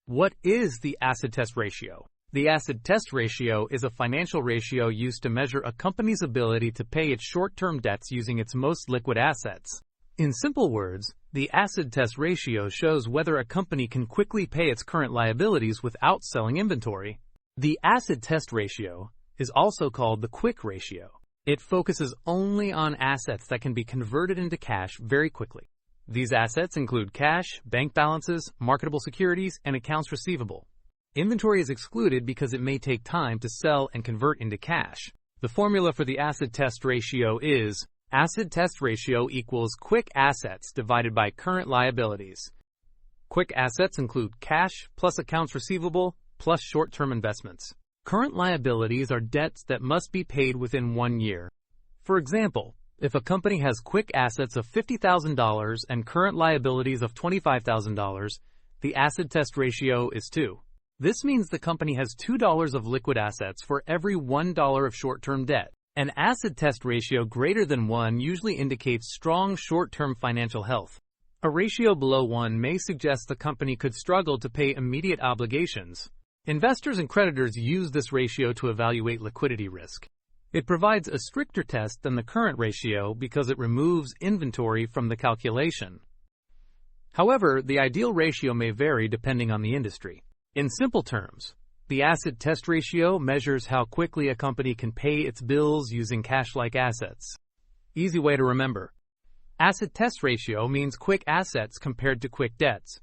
What is the acid test ratio? The acid test ratio is a financial ratio used to measure a company's ability to pay its short-term debts using its most liquid assets. In simple words, the acid test ratio shows whether a company can quickly pay its current liabilities without selling inventory. The acid test ratio is also called the quick ratio. It focuses only on assets that can be converted into cash very quickly. These assets include cash, bank balances, marketable securities, and accounts receivable. Inventory is excluded because it may take time to sell and convert into cash. The formula for the acid test ratio is acid test ratio equals quick assets divided by current liabilities. Quick assets include cash plus accounts receivable plus short-term investments. Current liabilities are debts that must be paid within 1 year. For example, if a company has quick assets of $50,000 and current liabilities of $25,000, the acid test ratio is 2. This means the company has $2 of liquid assets for every $1 of short-term debt. An acid test ratio greater than 1 usually indicates strong short-term financial health. A ratio below 1 may suggest the company could struggle to pay immediate obligations. Investors and creditors use this ratio to evaluate liquidity risk. It provides a stricter test than the current ratio because it removes inventory from the calculation. However, the ideal ratio may vary depending on the industry. In simple terms, the acid test ratio measures how quickly a company can pay its bills using cash-like assets. Easy way to remember. Acid test ratio means quick assets compared to quick debts.